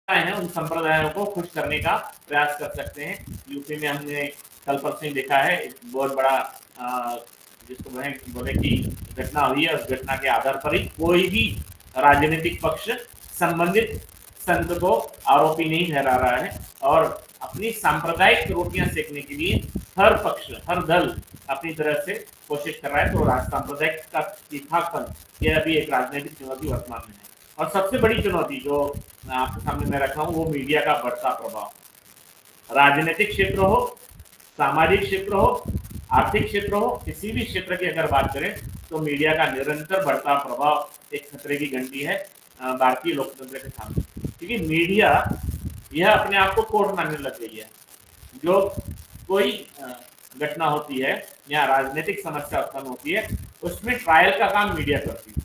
हैं उन संप्रदायों को खुश करने का प्रयास कर सकते हैं। यूपी में हमने कल परसों ही देखा है, एक बहुत बड़ा जिसको बोले कि घटना हुई है, उस घटना के आधार पर ही कोई भी राजनीतिक पक्ष संबंधित संत को आरोपी नहीं ठहरा रहा है और अपनी सांप्रदायिक रोटियां सेकने के लिए हर पक्ष, हर दल अपनी तरह से कोशिश कर रहा है। तो सांप्रदायिक का तीखापन यह अभी एक राजनीतिक चुनौती वर्तमान में है। और सबसे बड़ी चुनौती जो आपके सामने मैं रखा हूं वो मीडिया का बढ़ता प्रभाव। राजनीतिक क्षेत्र हो, सामाजिक क्षेत्र हो, आर्थिक क्षेत्र हो, किसी भी क्षेत्र की अगर बात करें तो मीडिया का निरंतर बढ़ता प्रभाव एक खतरे की घंटी है भारतीय लोकतंत्र के सामने। क्योंकि मीडिया यह अपने आप को कोर्ट मानने लग गई है। जो कोई घटना होती है या राजनीतिक समस्या उत्पन्न होती है उसमें ट्रायल का काम मीडिया करती है,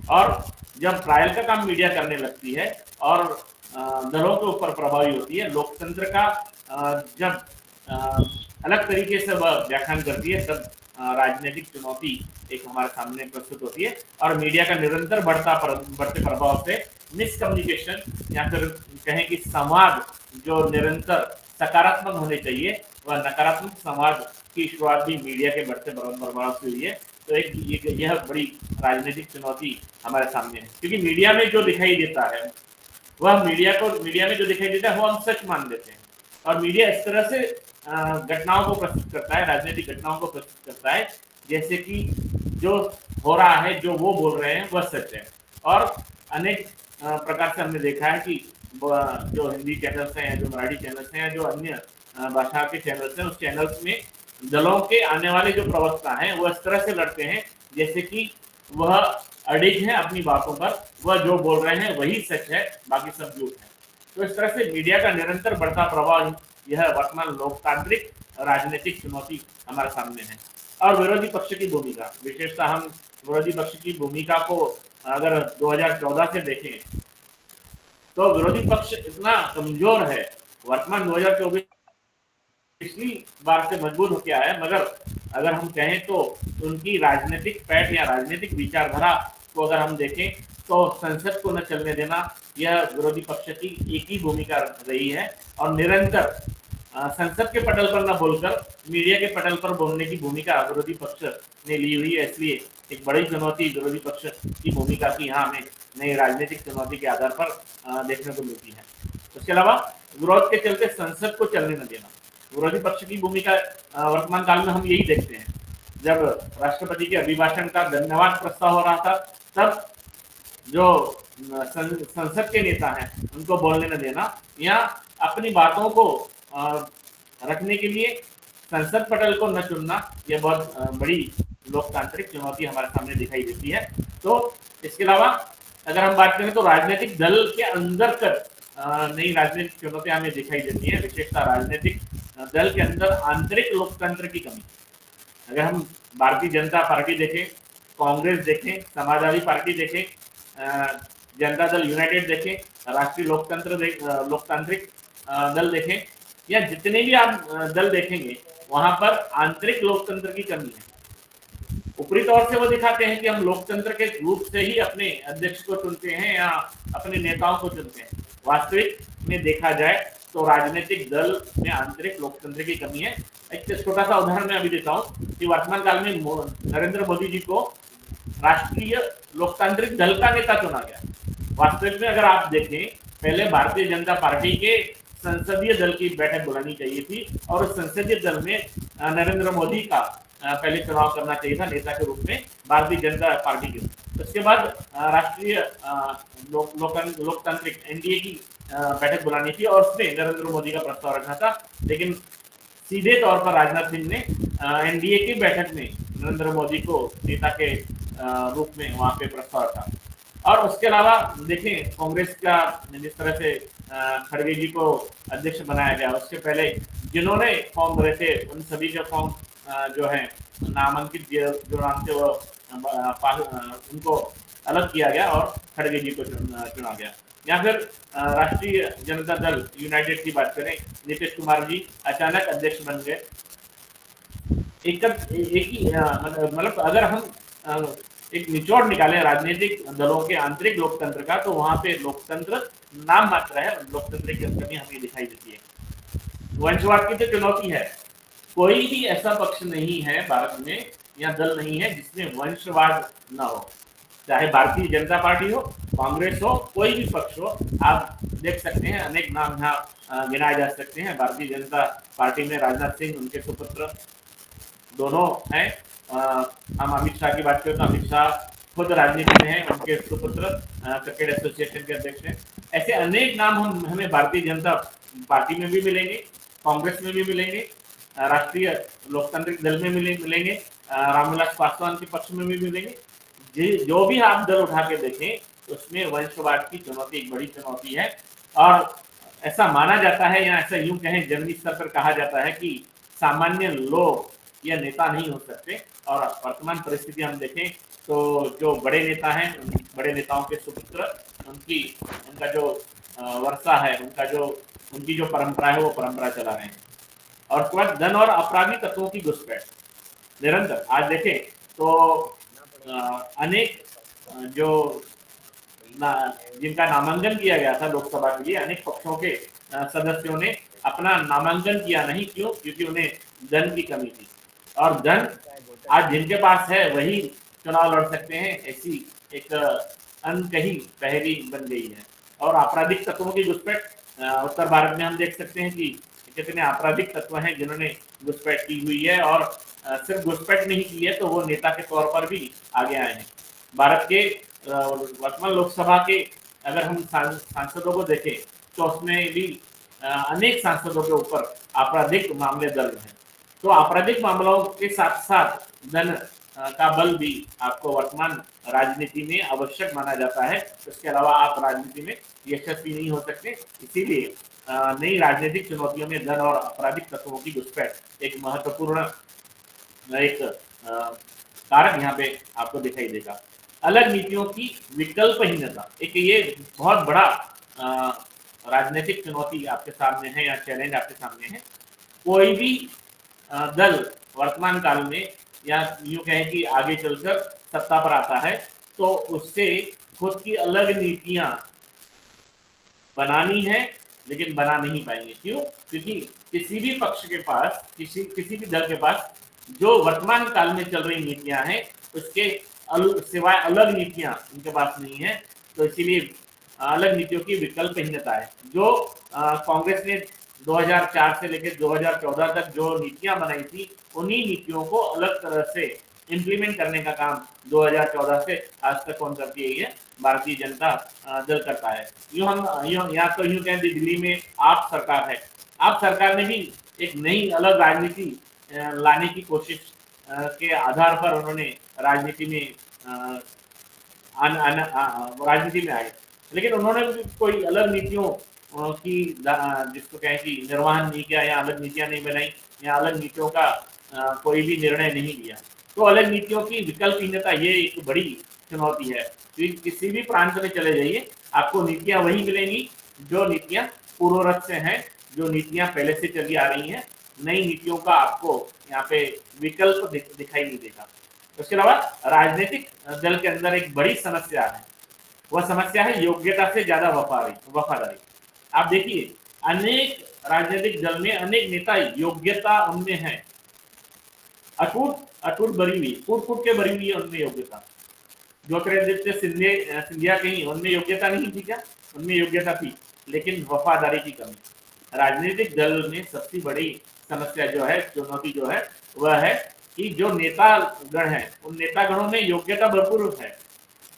और जब ट्रायल का काम मीडिया करने लगती है और दलों के ऊपर प्रभावी होती है, लोकतंत्र का जब अलग तरीके से वह व्याख्यान करती है, तब राजनीतिक चुनौती एक हमारे सामने प्रस्तुत होती है। और मीडिया का निरंतर बढ़ते प्रभाव से मिसकम्युनिकेशन या फिर कहें कि संवाद जो निरंतर सकारात्मक होने चाहिए वह नकारात्मक संवाद की शुरुआत भी मीडिया के बढ़ते प्रभाव से हुई है। तो एक यह बड़ी राजनीतिक चुनौती हमारे सामने है, क्योंकि मीडिया में जो दिखाई देता है वह मीडिया में जो दिखाई देता है वो हम सच मान लेते हैं, और मीडिया इस तरह से घटनाओं को प्रस्तुत करता है, राजनीतिक घटनाओं को प्रस्तुत करता है जैसे कि जो हो रहा है, जो वो बोल रहे हैं वह सच है। और अनेक प्रकार से हमने देखा है कि जो हिंदी चैनल्स हैं, जो मराठी चैनल्स हैं, जो अन्य भाषा के चैनल्स हैं, उस चैनल्स में दलों के आने वाले जो प्रवक्ता हैं वो इस तरह से लड़ते हैं जैसे कि वह अडिग है अपनी बातों पर, वह जो बोल रहे हैं वही सच है, बाकी सब झूठ है। तो इस तरह से मीडिया का निरंतर बढ़ता प्रभाव यह वर्तमान लोकतांत्रिक राजनीतिक चुनौती हमारे सामने है। और विरोधी पक्ष की भूमिका, विशेषतः हम विरोधी पक्ष की भूमिका को अगर 2014 से देखें तो विरोधी पक्ष इतना कमजोर है, वर्तमान 2024 पिछली बार से मजबूत होकर आया है, मगर अगर हम कहें तो उनकी राजनीतिक पैठ या राजनीतिक विचारधारा को अगर हम देखें तो संसद को न चलने देना यह विरोधी पक्ष की एक ही भूमिका रही है। और निरंतर संसद के पटल पर न बोलकर मीडिया के पटल पर बोलने की भूमिका विरोधी पक्ष ने ली हुई है। इसलिए एक बड़ी चुनौती विरोधी पक्ष की भूमिका की यहाँ हमें नई राजनीतिक चुनौती के आधार पर देखने को मिलती है। उसके अलावा विरोध के चलते संसद को चलने न देना, विरोधी पक्ष की भूमिका वर्तमान काल में हम यही देखते हैं। जब राष्ट्रपति के अभिभाषण का धन्यवाद प्रस्ताव हो रहा था तब जो संसद के नेता हैं उनको बोलने न देना या अपनी बातों को रखने के लिए संसद पटल को न चुनना, यह बहुत बड़ी लोकतांत्रिक चुनौती हमारे सामने दिखाई देती है। तो इसके अलावा अगर हम बात करें तो राजनीतिक दल के अंदर तक नई राजनीतिक चुनौतियां हमें दिखाई देती है, विशेषतः राजनीतिक दल के अंदर आंतरिक लोकतंत्र की कमी। अगर हम भारतीय जनता पार्टी देखें, कांग्रेस देखें, समाजवादी पार्टी देखें, जनता दल यूनाइटेड देखें, राष्ट्रीय लोकतांत्रिक दल देखें, या जितने भी आप दल देखेंगे वहां पर आंतरिक लोकतंत्र की कमी है। ऊपरी तौर से वो दिखाते हैं कि हम लोकतंत्र के रूप से ही अपने अध्यक्ष को चुनते हैं या अपने नेताओं को चुनते हैं। वास्तविक में देखा जाए तो राजनीतिक दल में आंतरिक लोकतंत्र की कमी है। एक छोटा सा उदाहरण मैं अभी देता हूँ कि वर्तमान काल में नरेंद्र मोदी जी को राष्ट्रीय लोकतांत्रिक दल का नेता चुना गया। वास्तविक में अगर आप देखें, पहले भारतीय जनता पार्टी के संसदीय दल की बैठक बुलानी चाहिए थी और उस संसदीय दल में नरेंद्र मोदी का पहले चुनाव करना चाहिए था नेता के रूप में भारतीय जनता पार्टी के। उसके बाद राष्ट्रीय लोकतांत्रिक एनडीए की बैठक बुलानी थी और उसमें नरेंद्र मोदी का प्रस्ताव रखा था, लेकिन सीधे तौर पर राजनाथ सिंह ने एनडीए की बैठक में नरेंद्र मोदी को नेता के रूप में वहां पे प्रस्ताव रखा। और उसके अलावा देखें कांग्रेस का जिस तरह से खड़गे जी को अध्यक्ष बनाया गया, उसके पहले जिन्होंने फॉर्म भरे थे उन सभी के फॉर्म जो है नामांकित जो नाम थे वो उनको अलग किया गया और खड़गे जी को चुना गया। या फिर राष्ट्रीय जनता दल यूनाइटेड की बात करें, नीतीश कुमार जी अचानक अध्यक्ष बन गए। एक ही मतलब अगर हम एक निचोड़ निकाले राजनीतिक दलों के आंतरिक लोकतंत्र का, तो वहां पे लोकतंत्र नाम मात्र है, लोकतंत्र की कमी हमें दिखाई देती है। वंशवाद की तो चुनौती है, कोई भी ऐसा पक्ष नहीं है भारत में या दल नहीं है जिसमें वंशवाद न हो, चाहे भारतीय जनता पार्टी हो, कांग्रेस हो, कोई भी पक्ष हो। आप देख सकते हैं अनेक नाम यहाँ गिनाए जा सकते हैं। भारतीय जनता पार्टी में राजनाथ सिंह, उनके सुपुत्र दोनों हैं। हम अमित शाह की बात करें तो अमित शाह खुद राजनीति में है, उनके सुपुत्र क्रिकेट एसोसिएशन के अध्यक्ष हैं। ऐसे अनेक नाम हमें भारतीय जनता पार्टी में भी मिलेंगे, कांग्रेस में भी मिलेंगे, राष्ट्रीय लोकतांत्रिक दल में मिलेंगे, रामविलास पासवान के पक्ष में भी मिलेंगे। जो भी आप दल उठा के देखें उसमें वंशवाद की चुनौती एक बड़ी चुनौती है। और ऐसा माना जाता है या ऐसा यूं कहें जंगी स्तर पर कहा जाता है कि सामान्य लोग या नेता नहीं हो सकते। और वर्तमान परिस्थिति हम देखें तो जो बड़े नेता हैं, बड़े नेताओं के सुपुत्र, उनका जो वर्षा है, उनकी जो परंपरा है वो परंपरा चला रहे हैं। और उसके बाद धन और अपराधी तत्वों की घुसपैठ निरंतर। आज देखें तो अनेक जो जिनका नामांकन किया गया था लोकसभा के लिए, अनेक पक्षों के सदस्यों ने अपना नामांकन किया नहीं। क्यों? क्योंकि उन्हें धन की कमी थी। और धन आज जिनके पास है वही चुनाव लड़ सकते हैं, ऐसी एक अनकही पहेली बन गई है। और आपराधिक तत्वों की घुसपैठ, उत्तर भारत में हम देख सकते हैं कि कितने आपराधिक तत्व हैं जिन्होंने घुसपैठ की हुई है। और सिर्फ घुसपैठ नहीं की है तो वो नेता के तौर पर भी आगे आए हैं। भारत के वर्तमान लोकसभा के अगर हम सांसदों को देखें तो उसमें भी अनेक सांसदों के ऊपर आपराधिक मामले दर्ज हैं। तो आपराधिक मामलों के साथ साथ धन का बल भी आपको वर्तमान राजनीति में आवश्यक माना जाता है। इसके अलावा आप राजनीति में यशस्वी नहीं हो सकते। इसीलिए नई राजनीतिक चुनौतियों में धन और आपराधिक तत्वों की घुसपैठ एक महत्वपूर्ण एक कारक यहाँ पे आपको दिखाई देगा। अलग नीतियों की विकल्पहीनता एक ये बहुत बड़ा राजनीतिक चुनौती आपके सामने है या चैलेंज आपके सामने है। कोई भी दल वर्तमान काल में या यूं कहें कि आगे चलकर सत्ता पर आता है तो उससे खुद की अलग नीतियां बनानी है, लेकिन बना नहीं पाएंगे। क्यों? क्योंकि किसी भी पक्ष के पास, किसी भी दल के पास जो वर्तमान काल में चल रही नीतियां हैं उसके सिवाय अलग नीतियां उनके पास नहीं है। तो इसीलिए अलग नीतियों की विकल्पहीनता है। जो कांग्रेस ने 2004 से लेकर 2014 तक जो नीतियां बनाई थी, उन्हीं नीतियों को अलग तरह से इम्प्लीमेंट करने का काम 2014 से आज तक कौन करती है? ये भारतीय जनता दल करता है। यूं हम यहाँ तो यूं कहें दिल्ली में आप सरकार है, आप सरकार ने भी एक नई अलग राजनीति लाने की कोशिश के आधार पर उन्होंने राजनीति में आए, लेकिन उन्होंने कोई अलग नीतियों की जिसको कहें कि निर्वहन नहीं किया या अलग नीतियां नहीं बनाई या अलग नीतियों का कोई भी निर्णय नहीं लिया। तो अलग नीतियों की विकल्पहीनता ये एक बड़ी चुनौती है। किसी भी प्रांत में चले जाइए आपको नीतियां वही मिलेंगी जो नीतियां पूर्वरत से हैं, जो नीतियां पहले से चली आ रही हैं। नई नीतियों का आपको यहाँ पे विकल्प दिखाई नहीं देगा। उसके अलावा राजनीतिक दल के अंदर एक बड़ी समस्या है, वह समस्या है योग्यता से ज्यादा वफादारी। आप देखिए अनेक राजनीतिक दल में अनेक नेता योग्यता उनमें है, अटूट भरी हुई, फूट के भरी हुई है उनमें योग्यता। ज्योतिरादित्य सिंधिया कहीं उनमें योग्यता नहीं थी क्या? उनमें योग्यता थी, लेकिन वफादारी की कमी। राजनीतिक दल में सबसे बड़ी समस्या जो है, चुनौती जो है, वह है कि जो नेतागण है उन नेतागणों में योग्यता भरपूर है,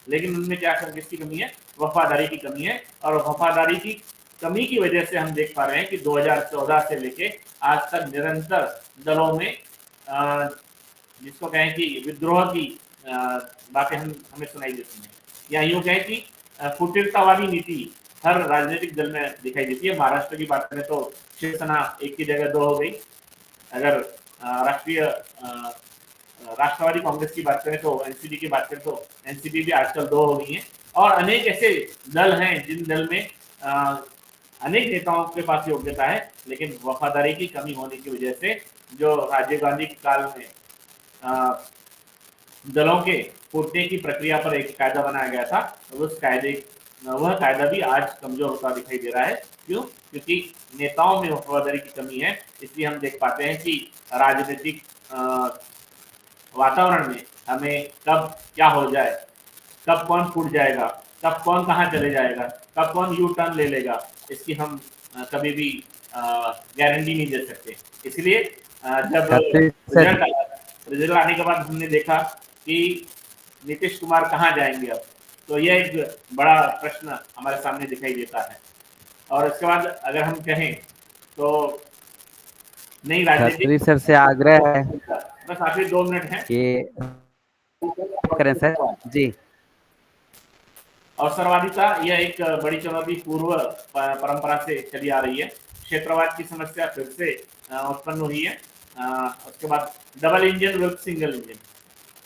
लेकिन उनमें क्या किसकी कमी है? वफादारी की कमी है। और वफादारी की कमी की वजह से हम देख पा रहे हैं कि 2014 से लेके आज तक निरंतर दलों में जिसको कहें कि विद्रोह की बातें हमें सुनाई देती हैं, या यूं कहें कि फुटिरतावादी नीति हर राजनीतिक दल में दिखाई देती है। महाराष्ट्र की बात करें तो शिवसेना एक की जगह 2 हो गई। अगर राष्ट्रवादी कांग्रेस की बात करें तो एनसीपी की बात करें तो एनसीपी भी आजकल 2 हो गई है। और अनेक ऐसे दल हैं जिन दल में अनेक नेताओं के पास योग्यता है, लेकिन वफादारी की कमी होने की वजह से जो राजीव गांधी के काल में दलों के फूटने की प्रक्रिया पर एक कायदा बनाया गया था, वह कायदा भी आज कमजोर होता दिखाई दे रहा है। क्यों? क्योंकि नेताओं में वफादारी की कमी है। इसलिए हम देख पाते हैं कि राजनीतिक वातावरण में हमें कब क्या हो जाए, कब कौन फूट जाएगा, कब कौन कहाँ चले जाएगा, कब कौन यू टर्न ले लेगा, इसकी हम कभी भी गारंटी नहीं दे सकते। इसलिए जब सर रिजल्ट आने के बाद हमने देखा कि नीतीश कुमार कहाँ जाएंगे अब, तो यह एक बड़ा प्रश्न हमारे सामने दिखाई देता है। और इसके बाद अगर हम कहें तो नई राजनीतिक सर से आग्रह है बस आखिरी 2 मिनट है कि करें सर जी। अवसरवादिता यह एक बड़ी चुनौती पूर्व परंपरा से चली आ रही है। क्षेत्रवाद की समस्या फिर से उत्पन्न हुई है। उसके बाद double engine with single engine,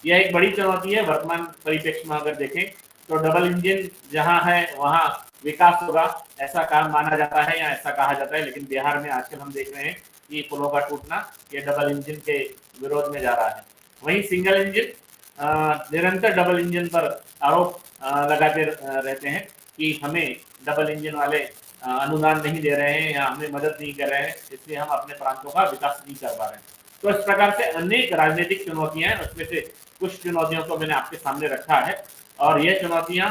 यह एक बड़ी चुनौती है वर्तमान परिप्रेक्ष्य में। अगर देखें तो डबल इंजन जहां है वहां विकास होगा, ऐसा काम माना जाता है या ऐसा कहा जाता है, लेकिन बिहार में आजकल हम देख रहे हैं कि पुलों का टूटना ये डबल इंजन के विरोध में जा रहा है। वहीं सिंगल इंजन निरंतर डबल इंजन पर आरोप लगाते रहते हैं कि हमें डबल इंजन वाले अनुदान नहीं दे रहे हैं या हमें मदद नहीं कर रहे हैं, इसलिए हम अपने प्रांतों का विकास नहीं कर पा रहे हैं। तो इस प्रकार से अनेक राजनीतिक चुनौतियां हैं, उसमें से कुछ चुनौतियों को मैंने आपके सामने रखा है। और ये चुनौतियां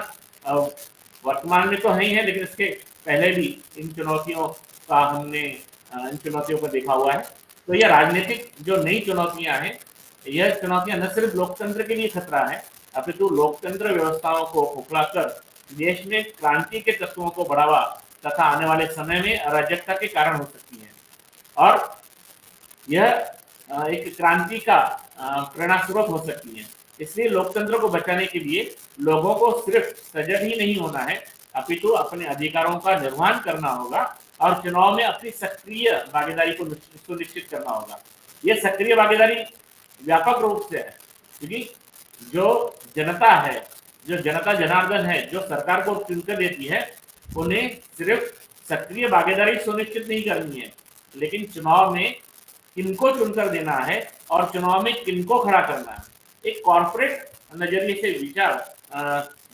वर्तमान में तो है ही है, लेकिन इसके पहले भी इन चुनौतियों का हमने इन चुनौतियों को देखा हुआ है। तो यह राजनीतिक जो नई चुनौतियां हैं, यह चुनौतियां न सिर्फ लोकतंत्र के लिए खतरा है, अपितु लोकतंत्र व्यवस्थाओं को खोखलाकर देश में क्रांति के तत्वों को बढ़ावा तथा आने वाले समय में अराजकता के कारण हो सकती है। और यह एक क्रांति का प्रेरणा स्रोत हो सकती है। इसलिए लोकतंत्र को बचाने के लिए लोगों को सिर्फ सजग ही नहीं होना है, अपितु अपने अधिकारों का निर्वहन करना होगा और चुनाव में अपनी सक्रिय भागीदारी को सुनिश्चित करना होगा। यह सक्रिय भागीदारी व्यापक रूप से है, क्योंकि जो जनता है, जो जनता जनार्दन है, जो सरकार को चुनकर देती है, उन्हें सिर्फ सक्रिय भागीदारी सुनिश्चित नहीं करनी है, लेकिन चुनाव में किनको चुनकर देना है और चुनाव में किनको खड़ा करना है, एक कॉर्पोरेट नजरिए से विचार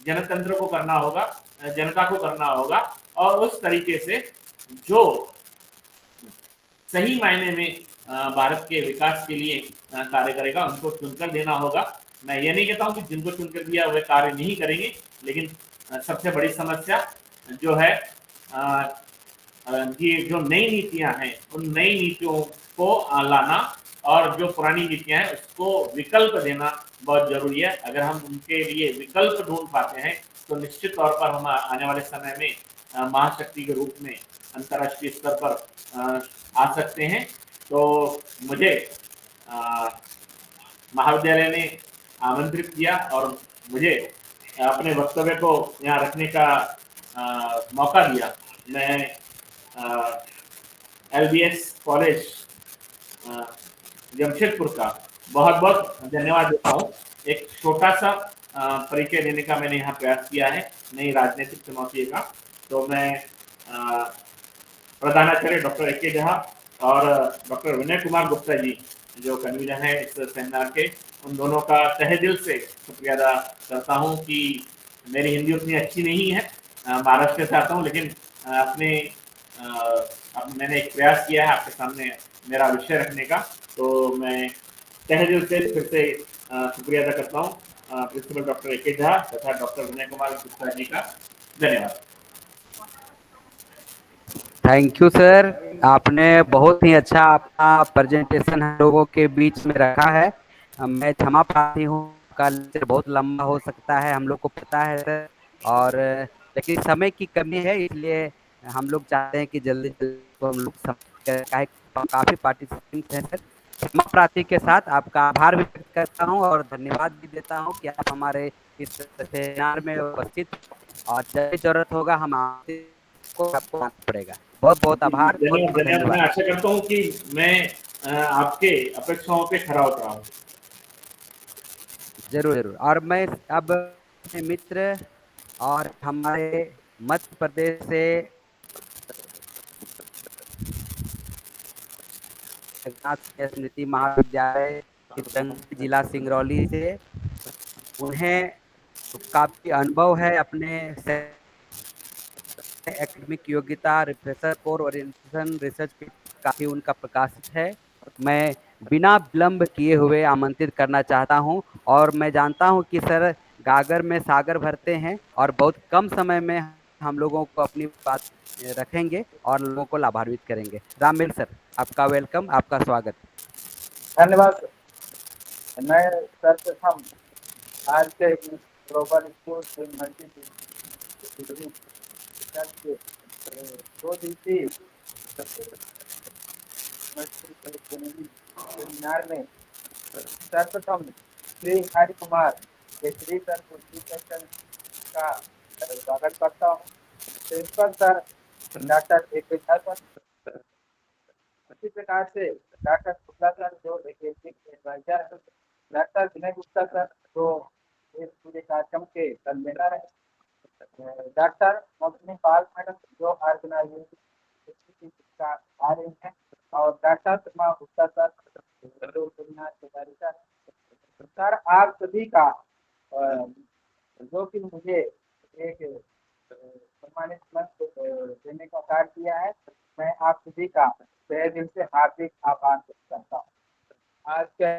जनतंत्र को करना होगा, जनता को करना होगा। और उस तरीके से जो सही मायने में भारत के विकास के लिए कार्य करेगा उनको चुनकर देना होगा। मैं ये नहीं कहता हूं कि जिनको चुनकर दिया वे कार्य नहीं करेंगे, लेकिन सबसे बड़ी समस्या जो है ये जो नई नीतियां हैं, उन नई नीतियों को लाना और जो पुरानी नीतियां हैं उसको विकल्प देना बहुत जरूरी है। अगर हम उनके लिए विकल्प ढूंढ पाते हैं तो निश्चित तौर पर हम आने वाले समय में महाशक्ति के रूप में अंतर्राष्ट्रीय स्तर पर आ सकते हैं। तो मुझे महाविद्यालय ने आमंत्रित किया और मुझे अपने वक्तव्य को यहाँ रखने का मौका दिया। मैं LBS कॉलेज जमशेदपुर का बहुत बहुत धन्यवाद देता हूँ। एक छोटा सा परिचय देने का मैंने यहाँ प्रयास किया है नई राजनीतिक चुनौती का। तो मैं प्रधानाचार्य डॉक्टर AK झा और डॉक्टर विनय कुमार गुप्ता जी जो कन्वीनर हैं इस सेमिनार के, उन दोनों का तहे दिल से शुक्रिया अदा करता हूँ कि मेरी हिंदी उतनी अच्छी नहीं है, महाराष्ट्र से आता हूँ, लेकिन अपने मैंने एक प्रयास किया है आपके सामने मेरा विषय रखने का। तो मैं तहे दिल से फिर से शुक्रिया अदा करता हूँ प्रिंसिपल डॉक्टर AK झा तथा डॉक्टर विनय कुमार गुप्ता जी का। धन्यवाद। थैंक यू सर, आपने बहुत ही अच्छा अपना प्रेजेंटेशन हम लोगों के बीच में रखा है। मैं क्षमा प्रार्थी हूँ, का लेक्चर बहुत लंबा हो सकता है, हम लोग को पता है सर, और लेकिन समय की कमी है, इसलिए हम लोग चाहते हैं कि जल्दी जल्दी हम लोग काफी पार्टिसिपेंट्स हैं सर। क्षमा प्रार्थी के साथ आपका आभार भी व्यक्त करता हूँ और धन्यवाद भी देता हूँ कि आप हमारे इस सेमिनार में उपस्थित, और जब जरूरत होगा हम आपको आना पड़ेगा। बहुत बहुत आभार, बहुत बहुत धन्यवाद। मैं धन्यवाद। आशा करता हूँ कि मैं आपके अपेक्षाओं पे खरा उतरा हूँ। जरूर जरूर। और मैं अब अपने मित्र और हमारे मध्य प्रदेश से स्मृति महाविद्यालय जिला सिंगरौली से उन्हें काफी अनुभव है अपने एकेडमिक योग्यता, refresher core orientation, research paper काफी उनका प्रकाशित है। मैं बिना विलंब किए हुए आमंत्रित करना चाहता हूं, और मैं जानता हूं कि सर गागर में सागर भरते हैं और बहुत कम समय में हम लोगों को अपनी बात रखेंगे और लोगों को लाभान्वित करेंगे। राममिल सर, आपका वेलकम, आपका स्वागत। धन्यवाद सर। मैं सर्वप्रथम आज के ग्लोबल स्कूल यूनिवर्सिटी के 2 दिवसीय सेमिनार में सर्वप्रथम श्री हरि कुमार केसरी सर को सेशन का स्वागत करता हूँ। Principal sir doctor A K. Jha sir, इसी प्रकार से डॉक्टर शुक्ला सर जो एकेडमिक एडवाइजर है, डॉक्टर विनय गुप्ता सर जो इस पूरे कार्यक्रम के कन्वीनर है, डॉक्टर मौसमी पाल मैडम जो ऑर्गेनाइजेशन का आ रही हैं, और डॉक्टर शर्मा गुप्ता सर जो सेमिनार के डायरेक्टर हैं। सर आप सभी का जो कि मुझे एक सम्मानित मंच देने का कार्य किया है, मैं आप सभी का तहे दिल से हार्दिक आभार व्यक्त करता हूँ। आज के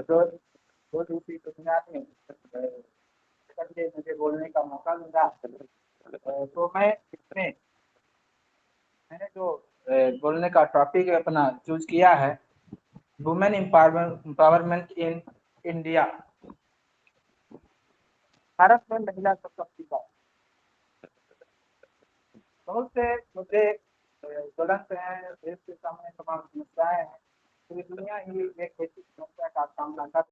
दो दिवसीय सेमिनार में करके मुझे बोलने का मौका मिला, तो मैं इसमें मैंने जो बोलने का टॉपिक अपना चूज किया है, women empowerment in India, Bharat में महिला सशक्तिकरण। बहुत से मुद्दे ज्वलंत हैं, देश के सामने तमाम समस्याएं हैं, पूरी दुनिया ही एक ऐसी समस्या का सामना कर